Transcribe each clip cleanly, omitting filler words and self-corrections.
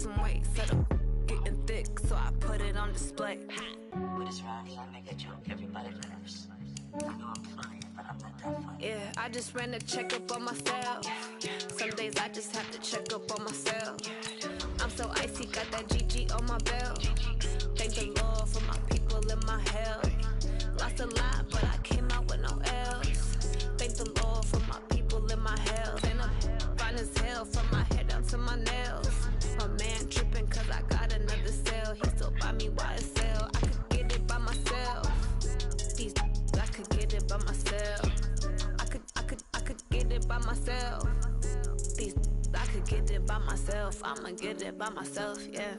some weight, said I'm getting thick, so I put it on display. With this rhyme, I make a joke, everybody laughs. I know I'm funny, but I'm not that funny. Yeah, I just ran a checkup on myself. Some days I just have to check up on myself. I'm so icy, got that GG on my belt. Thank the Lord for my people in my health. Lost a lot, but I came out with no L's. Thank the Lord for my people in my health. And I'm fine as hell from my head down to my nails. My man tripping cause I got another cell. He still buy me YSL. I could get it by myself. These I could get it by myself. I could get it by myself. These I could get it by myself. I'ma get it by myself, yeah.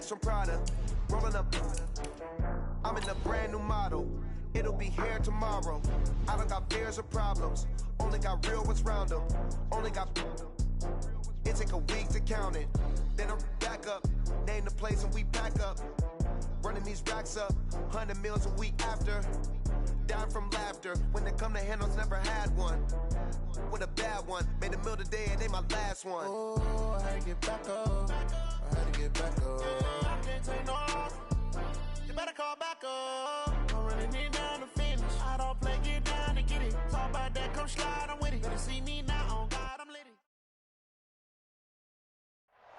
From Prada, rolling up. I'm in a brand new model. It'll be here tomorrow. I don't got fears or problems. Only got real ones round them. Only got. It take a week to count it. Then I'm back up. Name the place and we pack up. Running these racks up. 100 meals a week after. Down from laughter. When it come to handles, never had one. With a bad one. Made a meal today and they my last one. Oh, I had to get back up. I had to get back up. I can't take no loss. You better call back up. I'm running it down to finish. I don't play, get down to get it. Talk about that, come slide, I'm with it. Better see me now, on God, I'm litty.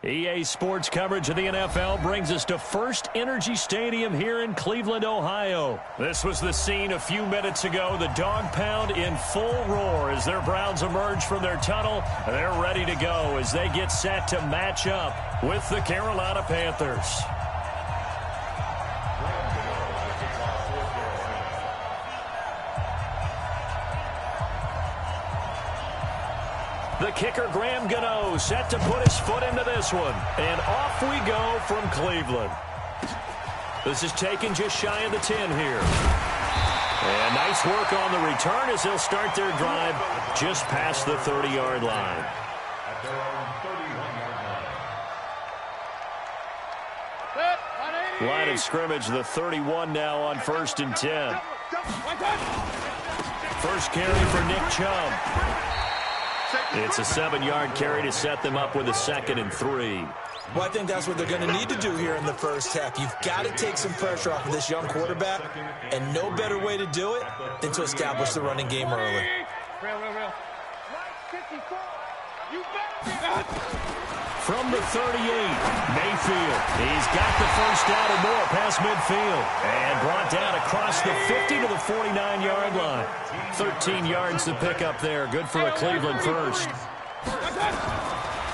EA Sports coverage of the NFL brings us to First Energy Stadium here in Cleveland, Ohio. This was the scene a few minutes ago. The dog pound in full roar as their Browns emerge from their tunnel. They're ready to go as they get set to match up with the Carolina Panthers. The kicker, Graham Gano, set to put his foot into this one. And off we go from Cleveland. This is taken just shy of the 10 here. And nice work on the return as they'll start their drive just past the 30-yard line. Line of scrimmage, the 31 now on 1st and 10. First carry for Nick Chubb. It's a 7-yard carry to set them up with a 2nd and 3. Well, I think that's what they're going to need to do here in the first half. You've got to take some pressure off of this young quarterback, and no better way to do it than to establish the running game early. From the 38, Mayfield. He's got the first down or more past midfield. And brought down across the 50 to the 49-yard line. 13 yards to pick up there. Good for a Cleveland first.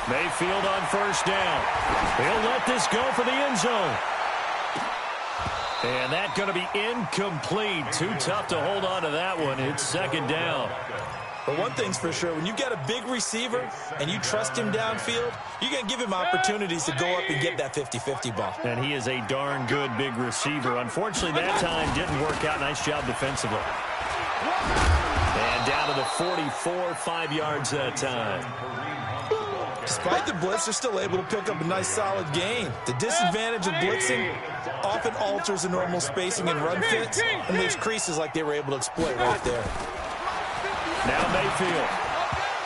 Mayfield on first down. He'll let this go for the end zone. And that's going to be incomplete. Too tough to hold on to that one. It's 2nd down. But one thing's for sure, when you got a big receiver and you trust him downfield, you're going to give him opportunities to go up and get that 50-50 ball. And he is a darn good big receiver. Unfortunately, that time didn't work out. Nice job defensively. And down to the 44, 5 yards that time. Despite the blitz, they're still able to pick up a nice solid gain. The disadvantage of blitzing often alters the normal spacing and run fits and leaves creases like they were able to exploit right there. Now Mayfield.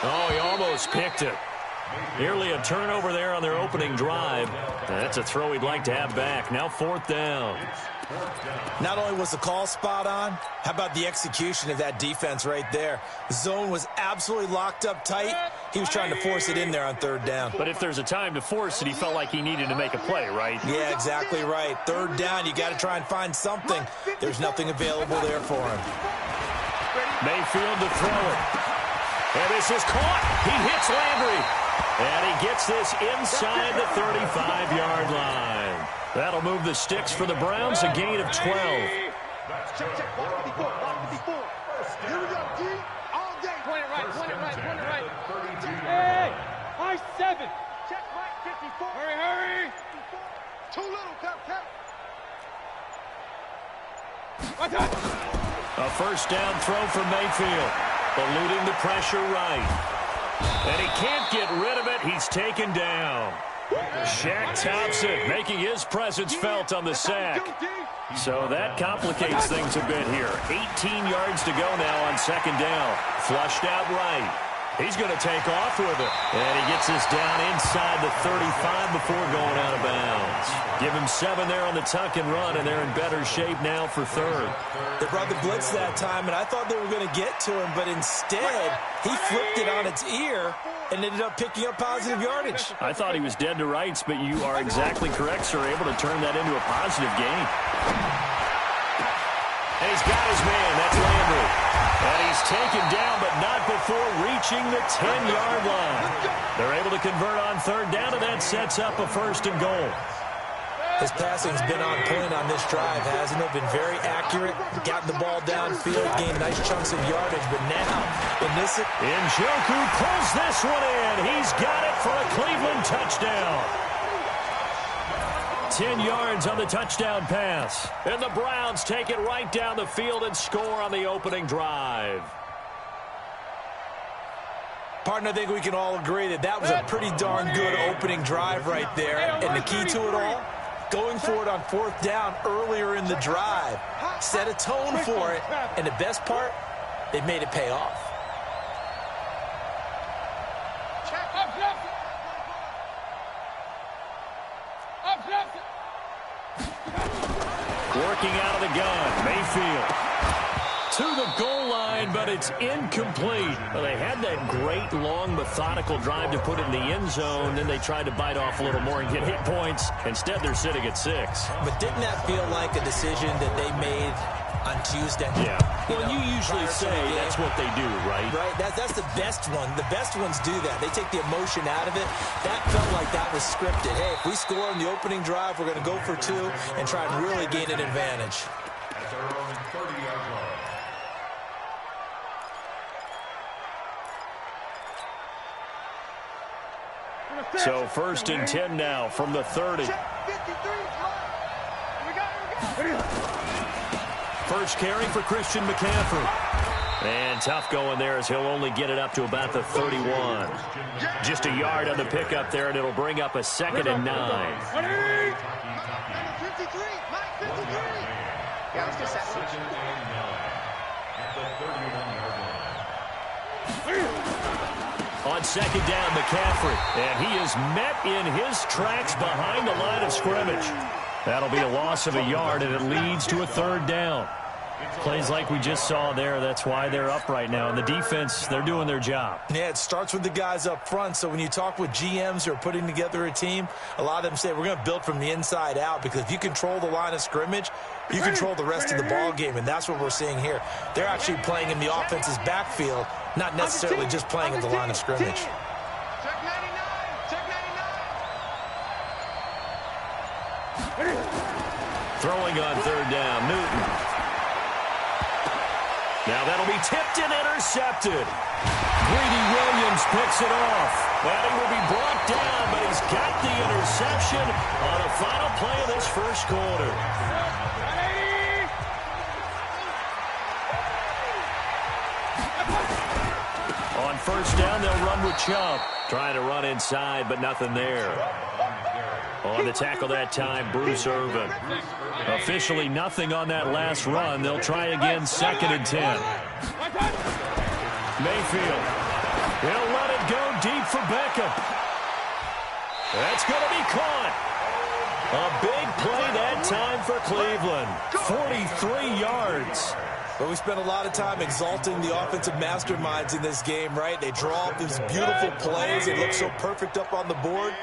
Oh, he almost picked it. Nearly a turnover there on their opening drive. That's a throw he'd like to have back. Now 4th down. Not only was the call spot on, how about the execution of that defense right there? The zone was absolutely locked up tight. He was trying to force it in there on third down. But if there's a time to force it, he felt like he needed to make a play, right? Yeah, exactly right. Third down, you got to try and find something. There's nothing available there for him. Mayfield to throw it. And this is caught. He hits Landry. And he gets this inside the 35-yard line. That'll move the sticks for the Browns, a gain of 12. Check, block 54, block 54. Here we go, D, all day. Point it right, point it right, point it right. Hey, I-7. Check right, 54. Hurry. Too little, count. A first down throw for Mayfield. Eluding the pressure right. And he can't get rid of it. He's taken down. Shaq Thompson making his presence felt on the sack. So that complicates things a bit here. 18 yards to go now on second down. Flushed out right. He's going to take off with it. And he gets this down inside the 35 before going out of bounds. Give him 7 there on the tuck and run, and they're in better shape now for third. They brought the blitz that time, and I thought they were going to get to him, but instead, he flipped it on its ear and ended up picking up positive yardage. I thought he was dead to rights, but you are exactly correct, sir. Able to turn that into a positive gain. And he's got his man. That's Landry. And he's taken down, but not before reaching the 10-yard line. They're able to convert on third down, and that sets up a first and goal. His passing's been on point on this drive, hasn't it? Been very accurate, gotten the ball downfield, gained nice chunks of yardage, but now, in this... Njoku pulls this one in. He's got it for a Cleveland touchdown. 10 yards on the touchdown pass. And the Browns take it right down the field and score on the opening drive. Partner, I think we can all agree that that was a pretty darn good opening drive right there. And the key to it all, going for it on fourth down earlier in the drive. Set a tone for it. And the best part, they made it pay off. Working out of the gun, Mayfield to the goal line, but it's incomplete. Well, they had that great, long, methodical drive to put it in the end zone. Then they tried to bite off a little more and get 8 points. Instead, they're sitting at 6. But didn't that feel like a decision that they made on Tuesday? Yeah. Well, you usually say that's what they do, right? Right. That's the best one. The best ones do that. They take the emotion out of it. That felt like that was scripted. Hey, if we score on the opening drive, we're going to go for 2 and try and really gain an advantage. So first and 10 now from the 30. First carry for Christian McCaffrey. And tough going there as he'll only get it up to about the 31. Just a yard on the pickup there, and it'll bring up a 2nd and 9. On second down, McCaffrey. And he is met in his tracks behind the line of scrimmage. That'll be a loss of a yard, and it leads to a 3rd down. Plays like we just saw there. That's why they're up right now. And the defense, they're doing their job. Yeah, it starts with the guys up front. So when you talk with GMs who are putting together a team, a lot of them say we're going to build from the inside out, because if you control the line of scrimmage, you control the rest of the ball game, and that's what we're seeing here. They're actually playing in the offense's backfield, not necessarily just playing at the line of scrimmage. Throwing on 3rd down, Newton. Now that'll be tipped and intercepted. Greedy Williams picks it off. Well, he will be brought down, but he's got the interception on a final play of this first quarter. On first down, they'll run with Chubb. Trying to run inside, but nothing there. On the tackle that time, Bruce Irvin. Officially nothing on that last run. They'll try again, 2nd and 10. Mayfield. He'll let it go deep for Beckham. That's going to be caught. A big play that time for Cleveland. 43 yards. But we spent a lot of time exalting the offensive masterminds in this game, right? They draw up these beautiful plays. They look so perfect up on the board.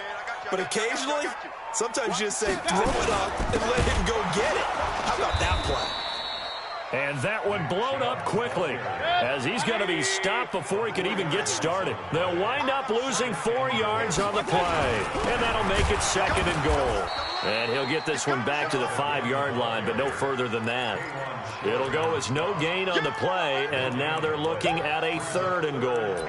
But occasionally, sometimes you just say, throw it up and let him go get it. How about that play? And that one blown up quickly as he's going to be stopped before he can even get started. They'll wind up losing 4 yards on the play, and that'll make it 2nd and goal. And he'll get this one back to the 5-yard line, but no further than that. It'll go as no gain on the play, and now they're looking at a 3rd and goal.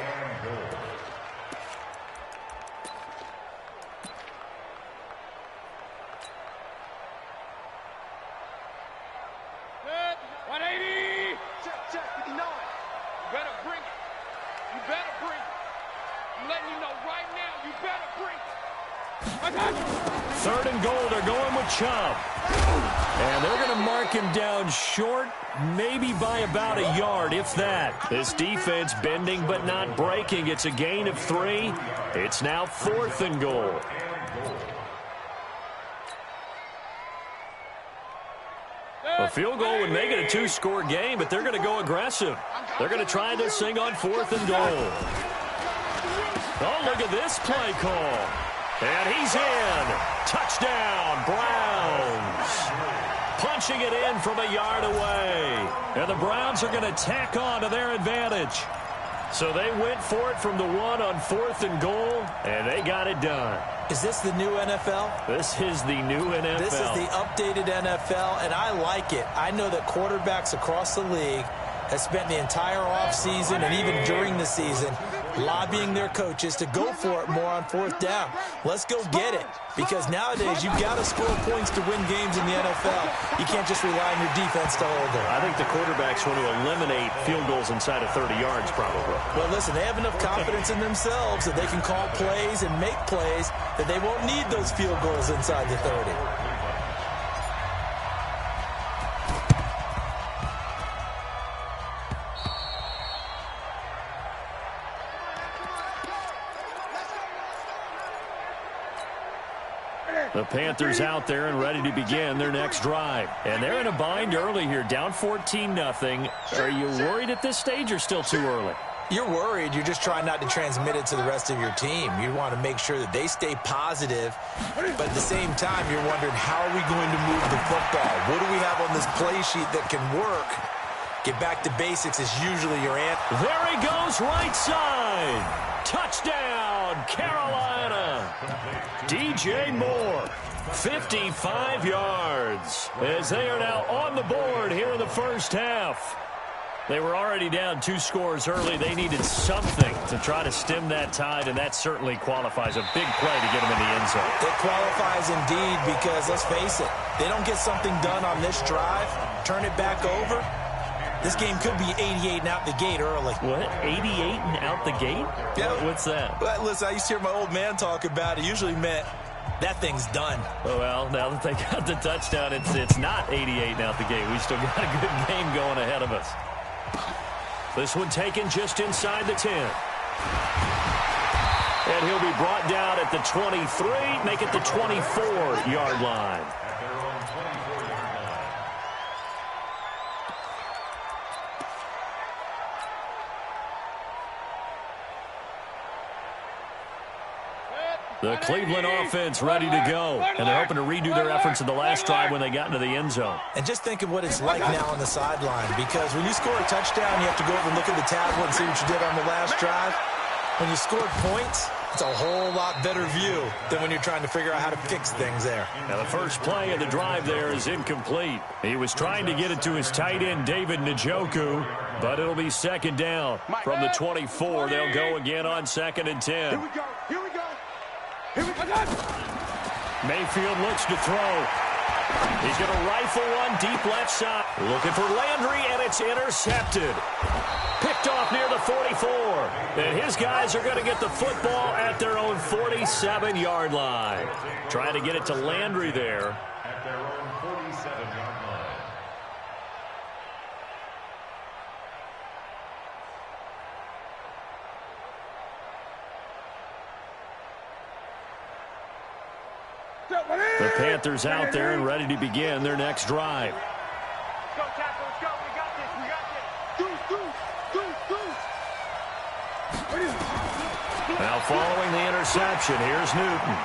Third and goal, they're going with Chubb. And they're going to mark him down short, maybe by about a yard, if that. This defense bending but not breaking. It's a gain of 3. It's now 4th and goal. A field goal would make it a 2-score game, but they're going to go aggressive. They're going to try this thing on 4th and goal. Oh, look at this play call. And he's in. Touchdown, Browns. Punching it in from a yard away. And the Browns are going to tack on to their advantage. So they went for it from the 1 on 4th and goal, and they got it done. Is this the new NFL? This is the new NFL. This is the updated NFL, and I like it. I know that quarterbacks across the league have spent the entire offseason and even during the season lobbying their coaches to go for it more on 4th down. Let's go get it, because nowadays you've got to score points to win games in the NFL. You can't just rely on your defense to hold them. I think the quarterbacks want to eliminate field goals inside of 30 yards probably. Well, listen, they have enough confidence in themselves that they can call plays and make plays that they won't need those field goals inside the 30. The Panthers out there and ready to begin their next drive. And they're in a bind early here, down 14-0. Are you worried at this stage or still too early? You're worried. You're just trying not to transmit it to the rest of your team. You want to make sure that they stay positive, but at the same time, you're wondering, how are we going to move the football? What do we have on this play sheet that can work? Get back to basics is usually your answer. There he goes, right side. Touchdown, Carolina. DJ Moore, 55 yards, as they are now on the board here in the first half. They were already down 2 scores early. They needed something to try to stem that tide, and that certainly qualifies. A big play to get them in the end zone. It qualifies indeed, because let's face it, they don't get something done on this drive, turn it back over, this game could be 88 and out the gate early. What? 88 and out the gate? Yeah. What's that? Well, listen, I used to hear my old man talk about it. Usually meant that thing's done. Oh, well, now that they got the touchdown, it's not 88 and out the gate. We still got a good game going ahead of us. This one taken just inside the 10. And he'll be brought down at the 23, make it the 24-yard line. The Cleveland offense ready to go. And they're hoping to redo their efforts in the last drive when they got into the end zone. And just think of what it's like now on the sideline, because when you score a touchdown, you have to go over and look at the tablet and see what you did on the last drive. When you scored points, it's a whole lot better view than when you're trying to figure out how to fix things there. Now, the first play of the drive there is incomplete. He was trying to get it to his tight end, David Njoku, but it'll be second down from the 24. They'll go again on 2nd and 10. Here we go. Here we go. Mayfield looks to throw. He's going to rifle one deep left side. Looking for Landry, and it's intercepted. Picked off near the 44. And his guys are going to get the football at their own 47-yard line. Trying to get it to Landry there. At their own 47-yard line. The Panthers out there and ready to begin their next drive. Go, tackle, let's go. We got this. We got this. Now following the interception, here's Newton.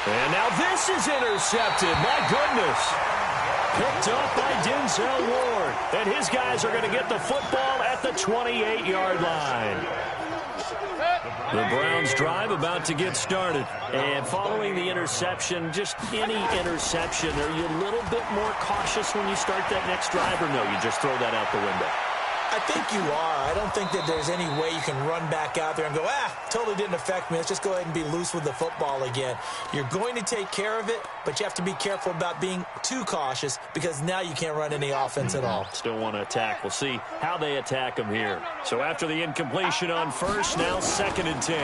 And now this is intercepted. My goodness. Picked up by Denzel Ward. And his guys are going to get the football at the 28-yard line. The Browns drive about to get started. And following the interception, just any interception, are you a little bit more cautious when you start that next drive, or no, you just throw that out the window? I think you are. I don't think that there's any way you can run back out there and go, totally didn't affect me. Let's just go ahead and be loose with the football again. You're going to take care of it, but you have to be careful about being too cautious because now you can't run any offense at all. Still want to attack. We'll see how they attack him here. So after the incompletion on first, now 2nd and 10.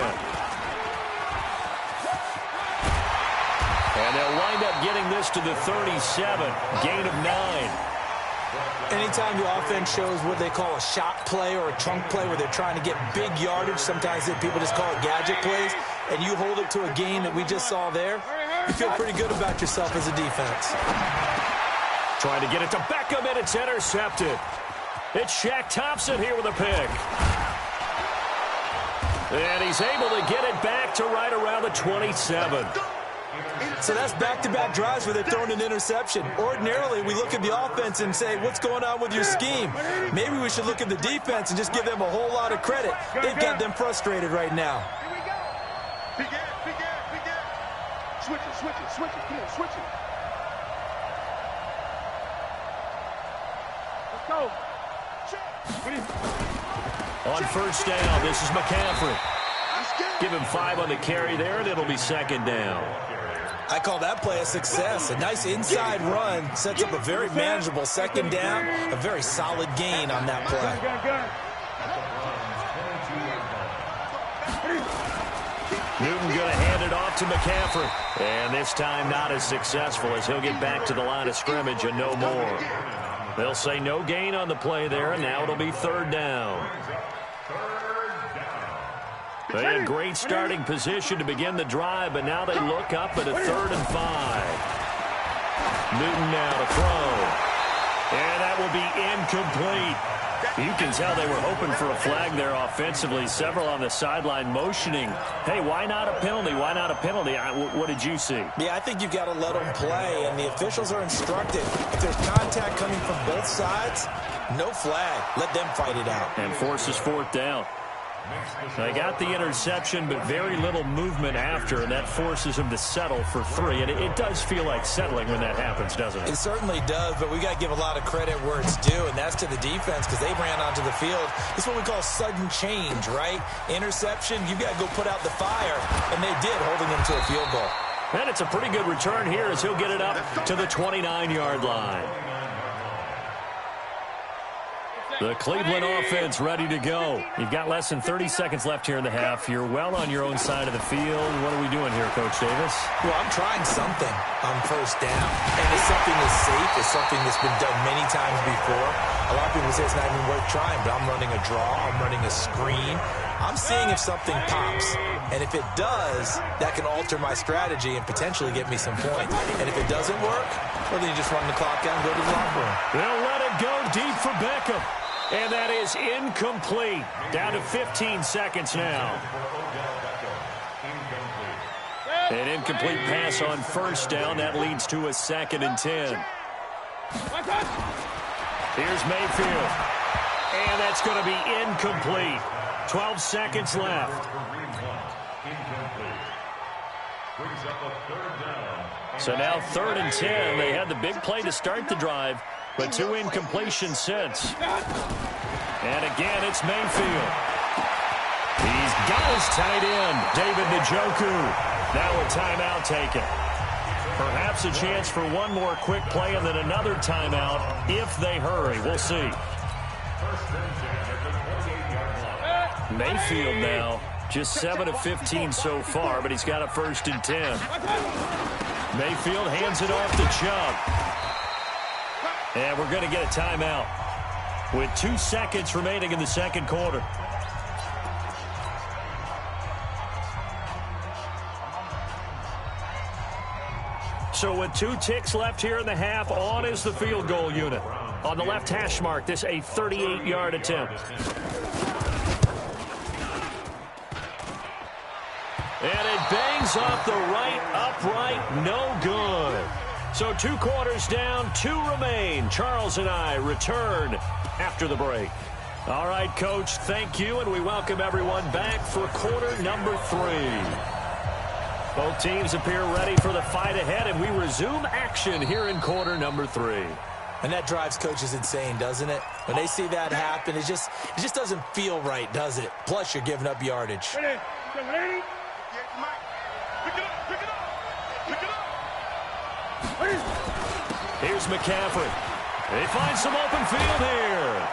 And they'll wind up getting this to the 37, gain of 9. Anytime the offense shows what they call a shot play or a chunk play where they're trying to get big yardage, sometimes people just call it gadget plays, and you hold it to a gain that we just saw there, you feel pretty good about yourself as a defense. Trying to get it to Beckham, and it's intercepted. It's Shaq Thompson here with a pick. And he's able to get it back to right around the 27. So that's back-to-back drives where they're throwing an interception. Ordinarily, we look at the offense and say, what's going on with your scheme? Maybe we should look at the defense and just give them a whole lot of credit. They've got them frustrated right now. Here we go. Begin. Switch it. Come on, switch it. Let's go. On first down, this is McCaffrey. Give him 5 on the carry there, and it'll be 2nd down. I call that play a success. A nice inside run sets up a very manageable 2nd down, a very solid gain on that play. Newton going to hand it off to McCaffrey. And this time not as successful as he'll get back to the line of scrimmage and no more. They'll say no gain on the play there, and now it'll be 3rd down. They had great starting position to begin the drive, but now they look up at a 3rd and 5. Newton now to throw. And that will be incomplete. You can tell they were hoping for a flag there offensively. Several on the sideline motioning, hey, why not a penalty? Why not a penalty? What did you see? Yeah, I think you've got to let them play, and the officials are instructed. If there's contact coming from both sides, no flag. Let them fight it out. And forces 4th down. They got the interception, but very little movement after, and that forces them to settle for 3. And it does feel like settling when that happens, doesn't it? It certainly does, but we got to give a lot of credit where it's due, and that's to the defense because they ran onto the field. It's what we call sudden change, right? Interception, you got to go put out the fire, and they did, holding them to a field goal. And it's a pretty good return here as he'll get it up to the 29-yard line. The Cleveland offense ready to go. You've got less than 30 seconds left here in the half. You're well on your own side of the field. What are we doing here, Coach Davis? Well, I'm trying something on first down. And it's something that's safe. It's something that's been done many times before. A lot of people say it's not even worth trying, but I'm running a draw. I'm running a screen. I'm seeing if something pops. And if it does, that can alter my strategy and potentially get me some points. And if it doesn't work, well, then you just run the clock out and go to the locker room. They'll let it go deep for Beckham. And that is incomplete. Down to 15 seconds now. An incomplete pass on first down. That leads to a 2nd and 10. Here's Mayfield. And that's going to be incomplete. 12 seconds left. So now 3rd and 10. They had the big play to start the drive, but 2 incompletions since. And again, it's Mayfield. He's got his tight end, David Njoku. Now a timeout taken. Perhaps a chance for one more quick play and then another timeout if they hurry. We'll see. Mayfield now just 7 of 15 so far, but he's got a 1st and 10. Mayfield hands it off to Chubb. And we're going to get a timeout with 2 seconds remaining in the second quarter. So with 2 ticks left here in the half, on is the field goal unit. On the left hash mark, this a 38-yard attempt. And it bangs off the right upright, no good. So 2 quarters down, 2 remain. Charles and I return after the break. All right, Coach, thank you, and we welcome everyone back for quarter number 3. Both teams appear ready for the fight ahead, and we resume action here in quarter number 3. And that drives coaches insane, doesn't it? When they see that happen, it just doesn't feel right, does it? Plus, you're giving up yardage. Ready? Pick it up. Here's McCaffrey. They find some open field here.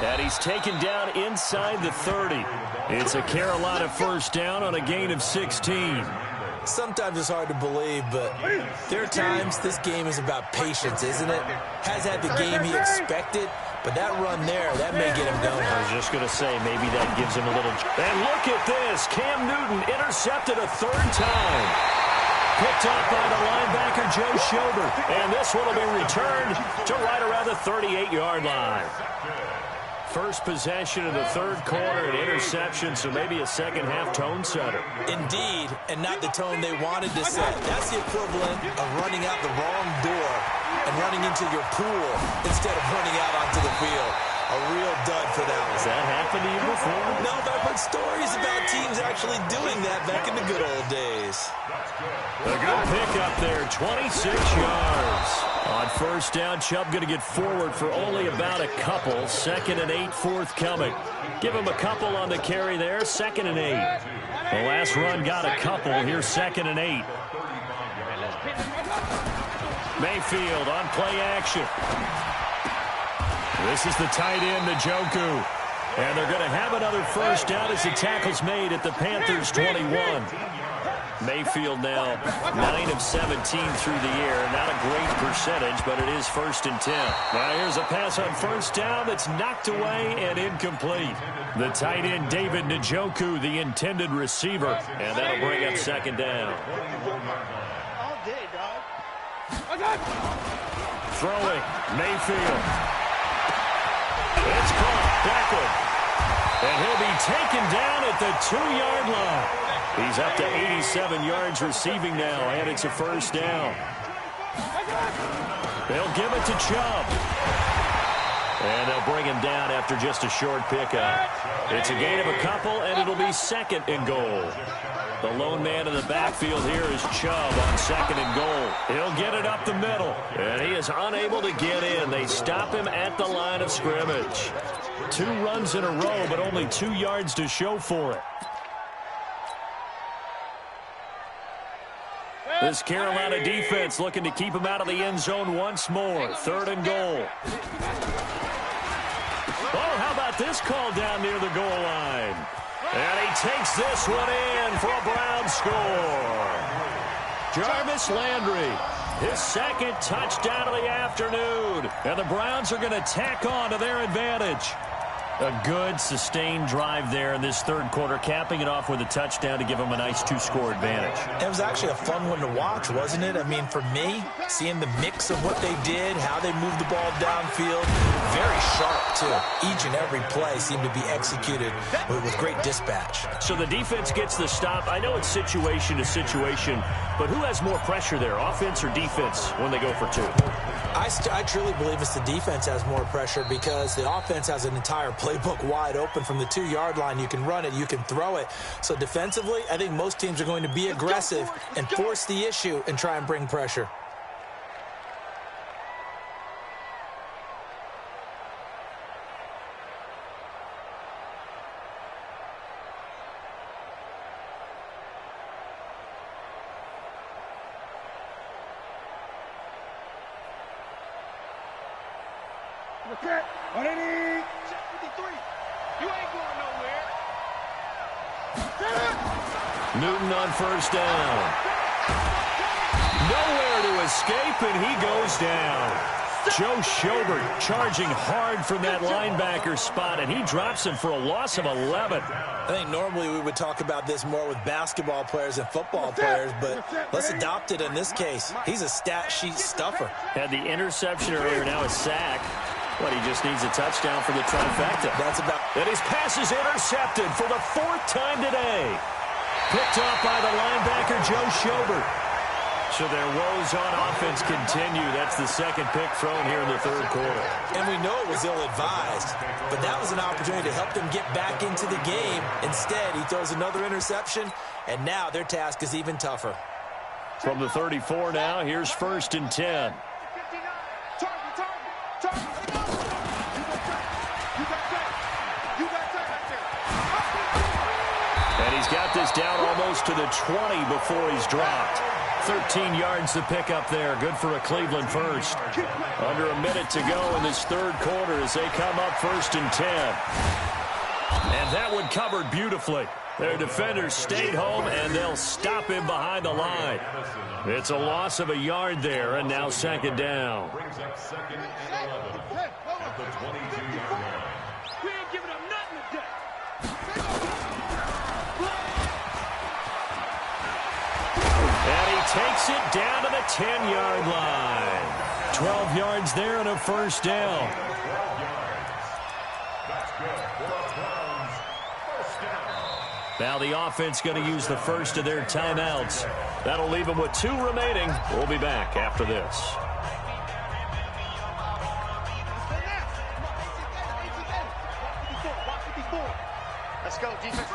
And he's taken down inside the 30. It's a Carolina first down on a gain of 16. Sometimes it's hard to believe, but there are times this game is about patience, isn't it? Has had the game he expected, but that run there, that may get him going. I was just going to say, maybe that gives him a little... And look at this. Cam Newton intercepted a 3rd time. Picked up by the linebacker, Joe Schobert. And this one will be returned to right around the 38-yard line. First possession of the 3rd quarter, an interception, so maybe a second-half tone setter. Indeed, and not the tone they wanted to set. That's the equivalent of running out the wrong door and running into your pool instead of running out onto the field. A real dud for that one. Has that happened to you before? No, but I've heard stories about teams actually doing that back in the good old days. A good pickup there, 26 yards. On first down, Chubb going to get forward for only about a couple. 2nd and 8 forthcoming. Give him a couple on the carry there, 2nd and 8. The last run got a couple. Here's 2nd and 8. Mayfield on play action. This is the tight end, Njoku. And they're going to have another first down as the tackle's made at the Panthers' 21. Mayfield now 9 of 17 through the air. Not a great percentage, but it is 1st and 10. Now here's a pass on first down that's knocked away and incomplete. The tight end, David Njoku, the intended receiver. And that'll bring up 2nd down. All day, dog. Throwing, Mayfield. It's caught, backward. And he'll be taken down at the 2-yard line. He's up to 87 yards receiving now, and it's a first down. They'll give it to Chubb. And they'll bring him down after just a short pickup. It's a gain of a couple, and it'll be 2nd and goal. The lone man in the backfield here is Chubb on 2nd and goal. He'll get it up the middle, and he is unable to get in. They stop him at the line of scrimmage. 2 runs in a row, but only 2 yards to show for it. This Carolina defense looking to keep him out of the end zone once more. 3rd and goal. Oh, how about this call down near the goal line? And he takes this one in for a Brown score. Jarvis Landry, his 2nd touchdown of the afternoon. And the Browns are going to tack on to their advantage. A good, sustained drive there in this 3rd quarter, capping it off with a touchdown to give them a nice 2-score advantage. It was actually a fun one to watch, wasn't it? I mean, for me, seeing the mix of what they did, how they moved the ball downfield, very sharp, too. Each and every play seemed to be executed with great dispatch. So the defense gets the stop. I know it's situation to situation, but who has more pressure there, offense or defense, when they go for 2? I truly believe it's the defense has more pressure because the offense has an entire playbook wide open from the 2-yard line. You can run it, you can throw it. So defensively, I think most teams are going to be aggressive and force the issue and try and bring pressure. Check 53. You ain't going nowhere. Newton on first down. Nowhere to escape, and he goes down. Joe Schobert charging hard from that linebacker spot, and he drops him for a loss of 11. I think normally we would talk about this more with basketball players and football players, but let's adopt it in this case. He's a stat sheet stuffer. Had the interception earlier, now a sack. But he just needs a touchdown for the trifecta. That's about... And his pass is intercepted for the 4th time today. Picked off by the linebacker, Joe Schobert. So their woes on offense continue. That's the 2nd pick thrown here in the 3rd quarter. And we know it was ill-advised, but that was an opportunity to help them get back into the game. Instead, he throws another interception, and now their task is even tougher. From the 34 now, here's 1st and 10. And he's got this down almost to the 20 before he's dropped. 13 yards to pick up there. Good for a Cleveland first. Under a minute to go in this 3rd quarter as they come up 1st and 10. And that one covered beautifully. Their defenders stayed home, and they'll stop him behind the line. It's a loss of a yard there, and now 2nd down. Brings up 2nd and 11 at the 22-yard line. We ain't giving up nothing today. And he takes it down to the 10-yard line. 12 yards there and a 1st down. 12 yards. That's good for a Browns 1st down. Now the offense going to use the first of their timeouts. That'll leave them with 2 remaining. We'll be back after this. Let's go, defense.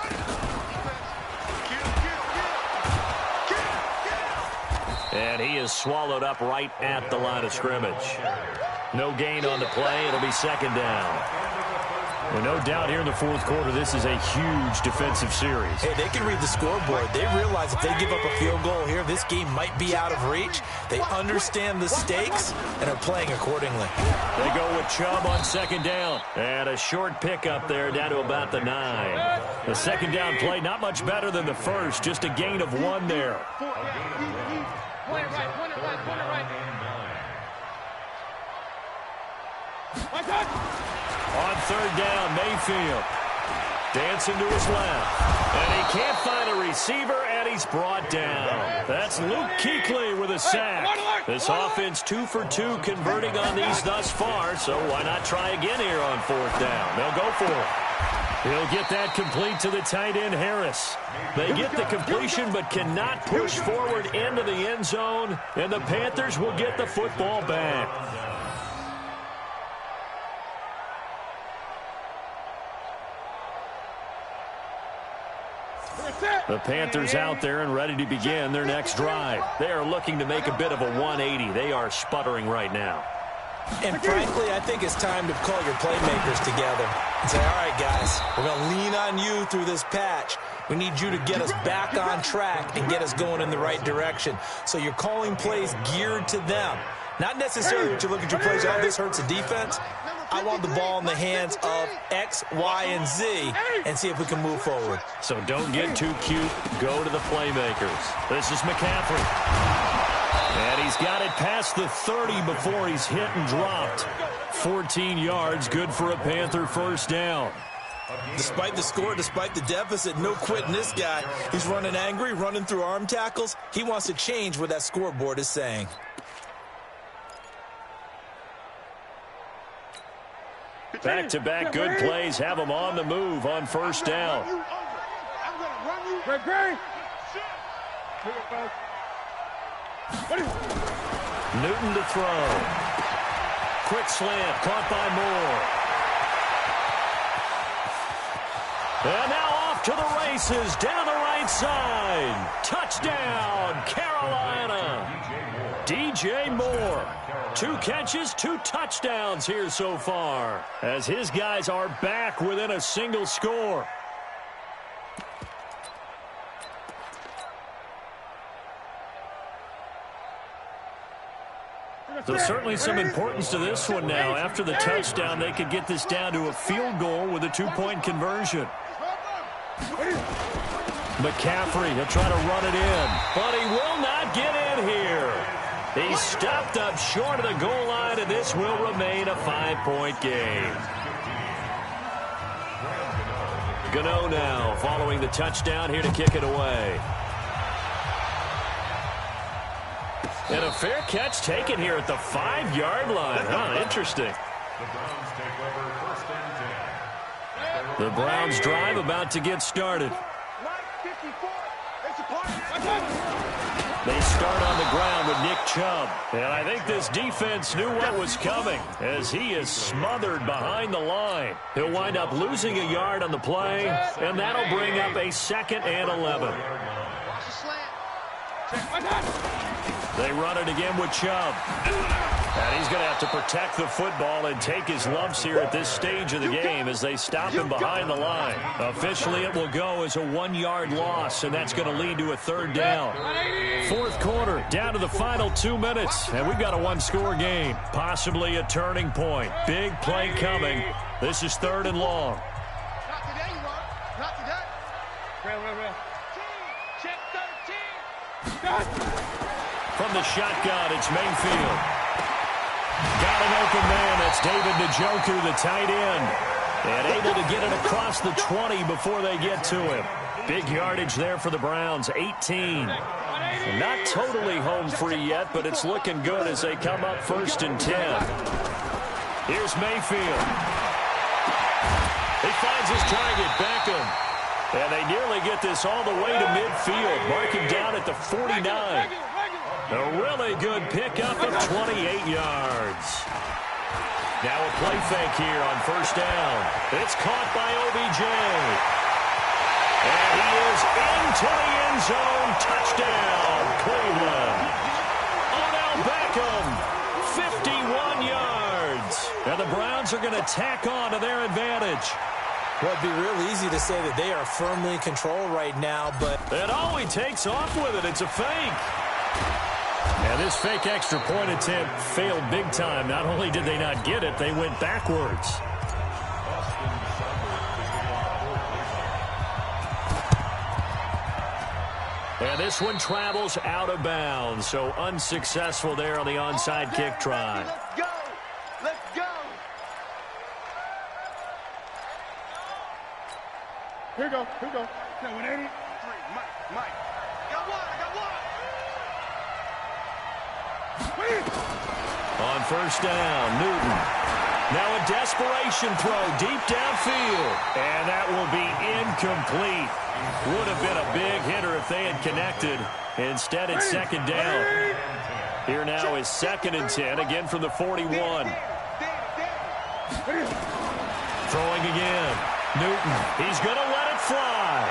And he is swallowed up right at the line of scrimmage. No gain on the play. It'll be 2nd down. Well, no doubt here in the 4th quarter, this is a huge defensive series. Hey, they can read the scoreboard. They realize if they give up a field goal here, this game might be out of reach. They understand the stakes and are playing accordingly. They go with Chubb on 2nd down. And a short pickup there down to about the 9. The 2nd down play not much better than the first. Just a gain of 1 there. Point it right, point it right, point it right. On 3rd down, Mayfield dancing to his left. And he can't find a receiver, and he's brought down. That's Luke Kuechly with a sack. This offense 2 for 2 converting on these thus far, so why not try again here on 4th down? They'll go for it. He'll get that complete to the tight end, Harris. They get the completion but cannot push forward into the end zone, and the Panthers will get the football back. The Panthers out there and ready to begin their next drive. They are looking to make a bit of a 180. They are sputtering right now. And frankly, I think it's time to call your playmakers together and say, all right, guys, we're going to lean on you through this patch. We need you to get us back on track and get us going in the right direction. So you're calling plays geared to them. Not necessarily what you look at your plays, oh, this hurts the defense. I want the ball in the hands of X, Y, and Z and see if we can move forward. So don't get too cute. Go to the playmakers. This is McCaffrey. And he's got it past the 30 before he's hit and dropped. 14 yards, good for a Panther 1st down. Despite the score, despite the deficit, no quitting this guy. He's running angry, running through arm tackles. He wants to change what that scoreboard is saying. Back-to-back good plays have him on the move on 1st down. Newton to throw. Quick slant, caught by Moore. And now off to the races, down the right side. Touchdown, Carolina. DJ Moore. 2 catches, 2 touchdowns here so far, as his guys are back within a single score. There's certainly some importance to this one now. After the touchdown, they could get this down to a field goal with a 2-point conversion. McCaffrey, he'll try to run it in, but he will not get in here. He's stopped up short of the goal line, and this will remain a 5-point game. Gano now following the touchdown here to kick it away. And a fair catch taken here at the 5-yard line. Huh, interesting. The Browns drive about to get started. They start on the ground with Nick Chubb. And I think this defense knew what was coming as he is smothered behind the line. He'll wind up losing a yard on the play, and that'll bring up a 2nd and 11. They run it again with Chubb. And he's going to have to protect the football and take his lumps here at this stage of the game as they stop him behind the line. Officially, it will go as a 1-yard loss, and that's going to lead to a 3rd down. 4th quarter, down to the final 2 minutes, and we've got a 1-score game, possibly a turning point. Big play coming. This is 3rd and long. Not today, you are. Not today. Real. Check 13. From the shotgun, it's Mayfield. Got an open man. That's David Njoku, the tight end. And able to get it across the 20 before they get to him. Big yardage there for the Browns, 18. Not totally home free yet, but it's looking good as they come up 1st and 10. Here's Mayfield. He finds his target, Beckham. And they nearly get this all the way to midfield. Mark him down at the 49. A really good pickup of 28 yards. Now a play fake here on 1st down. It's caught by OBJ. And he is into the end zone. Touchdown, Cleveland. Odell Beckham, 51 yards. And the Browns are going to tack on to their advantage. Well, it'd be real easy to say that they are firmly in control right now, but... And oh, he takes off with it. It's a fake. And this fake extra point attempt failed big time. Not only did they not get it, they went backwards. And this one travels out of bounds, so unsuccessful there on the onside kick try. Let's go. Let's go. Here we go. No, 180. Mike. Got one. On 1st down, Newton. Now a desperation throw deep downfield. And that will be incomplete. Would have been a big hitter if they had connected. Instead, it's 2nd down. Here now is 2nd and 10, again from the 41. Throwing again. Newton. He's going to let it fly.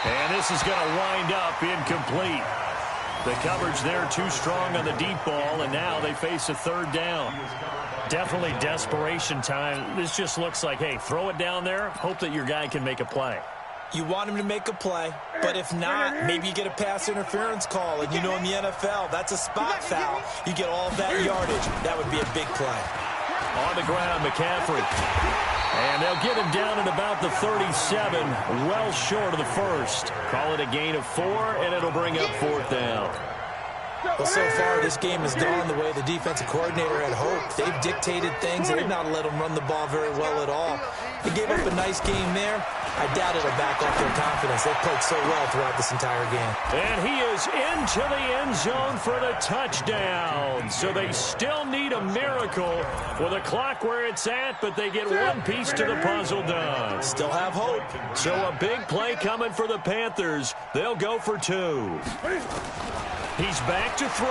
And this is going to wind up incomplete. The coverage there too strong on the deep ball, and now they face a 3rd down. Definitely desperation time. This just looks like, hey, throw it down there, hope that your guy can make a play. You want him to make a play, but if not, maybe you get a pass interference call, and you know in the NFL, that's a spot foul. You get all that yardage. That would be a big play. On the ground, McCaffrey. And they'll get him down at about the 37, well short of the 1st. Call it a gain of 4, and it'll bring up 4th down. Well, so far, this game has gone the way the defensive coordinator had hoped. They've dictated things. They've not let them run the ball very well at all. They gave up a nice game there. I doubt it'll back off their confidence. They've played so well throughout this entire game. And he is into the end zone for the touchdown. So they still need a miracle with a clock where it's at, but they get one piece to the puzzle done. Still have hope. So a big play coming for the Panthers. They'll go for 2. He's back to throw.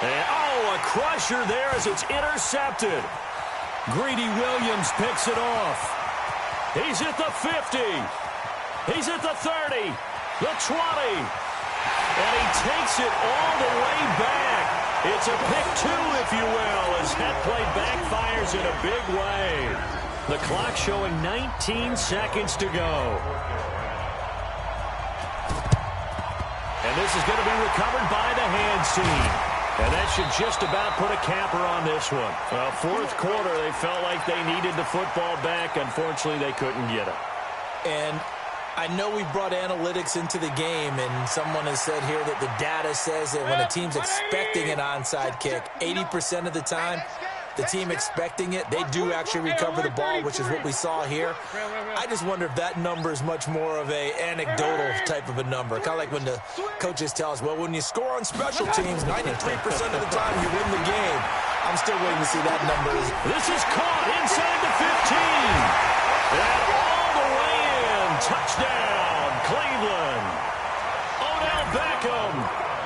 And, oh, a crusher there as it's intercepted. Greedy Williams picks it off. He's at the 50. He's at the 30. The 20. And he takes it all the way back. It's a pick 2, if you will, as that play backfires in a big way. The clock showing 19 seconds to go. And this is going to be recovered by the hands team. And that should just about put a capper on this one. Well, 4th quarter, they felt like they needed the football back. Unfortunately, they couldn't get it. And I know we brought analytics into the game, and someone has said here that the data says that when a team's expecting an onside kick, 80% of the time, the team expecting it, they do actually recover the ball, which is what we saw here. I just wonder if that number is much more of a anecdotal type of a number. Kind of like when the coaches tell us, well, when you score on special teams, 93% of the time you win the game. I'm still waiting to see that number. This is caught inside the 15. And all the way in. Touchdown, Cleveland. Odell Beckham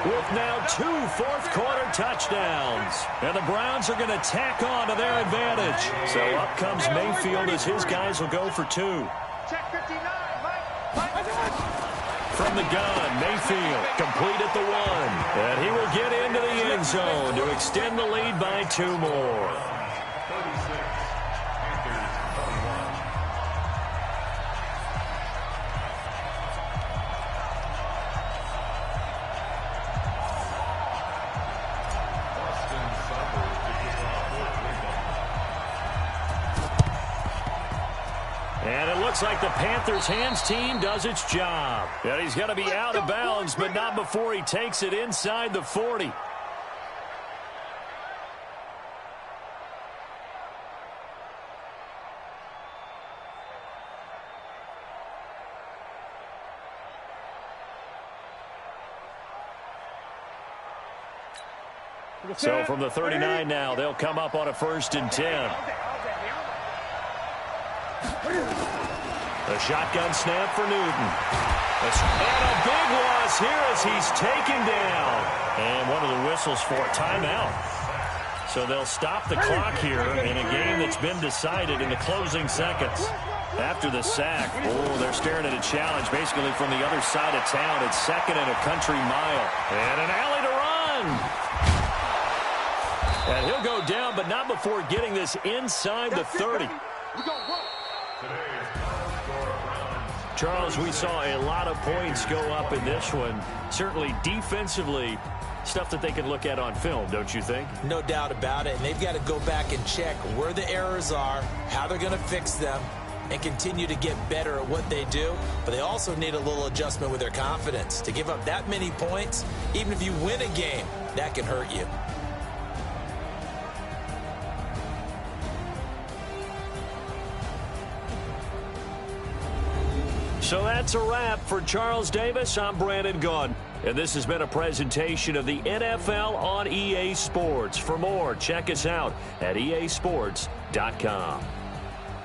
with now 2 fourth-quarter touchdowns. And the Browns are going to tack on to their advantage. So up comes Mayfield as his guys will go for 2. Check 59, Mike. From the gun, Mayfield complete at the 1. And he will get into the end zone to extend the lead by 2 more. 36. And it looks like the Panthers' hands team does its job. And he's going to be out of bounds, but not before he takes it inside the 40. So from the 39 now, they'll come up on a 1st and 10. The shotgun snap for Newton. And a big loss here as he's taken down. And one of the whistles for a timeout. So they'll stop the clock here in a game that's been decided in the closing seconds. After the sack, they're staring at a challenge basically from the other side of town. It's 2nd and a country mile. And an alley to run. And he'll go down, but not before getting this inside the 30. Charles, we saw a lot of points go up in this one. Certainly defensively, stuff that they can look at on film, don't you think? No doubt about it. And they've got to go back and check where the errors are, how they're going to fix them, and continue to get better at what they do. But they also need a little adjustment with their confidence. To give up that many points, even if you win a game, that can hurt you. So that's a wrap for Charles Davis. I'm Brandon Gunn. And this has been a presentation of the NFL on EA Sports. For more, check us out at easports.com.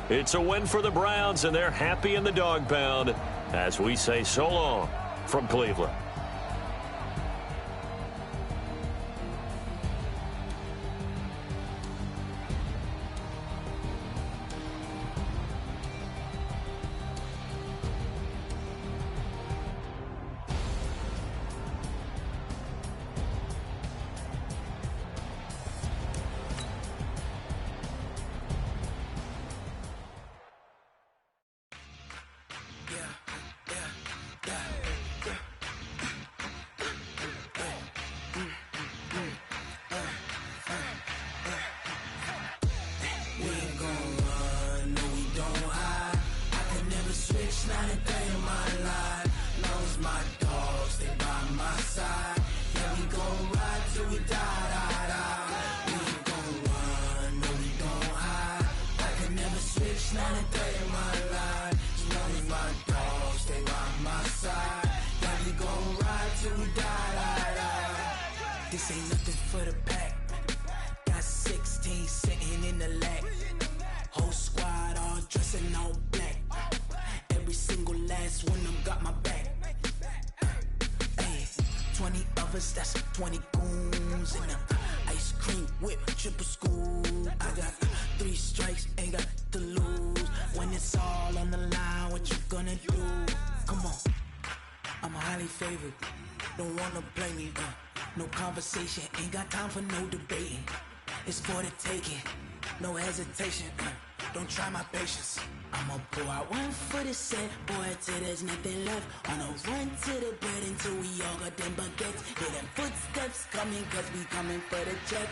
It's a win for the Browns, and they're happy in the dog pound as we say so long from Cleveland. This ain't nothing for the pack. Got 16 sitting in the lap. Whole squad all dressing all black. Every single last one of them got my back. Hey, 20 of us, that's 20 goons in them. Ice cream whip, triple scoop. I got 3 strikes, ain't got to lose. When it's all on the line, what you gonna do? Come on, I'm highly favored. Don't wanna play me, no conversation, ain't got time for no debating. It's for the taking, no hesitation. Don't try my patience. I'ma pour out one for the set, boy, till there's nothing left. On a run to the bread until we all got them baguettes. Hear them footsteps coming, cause we coming for the check.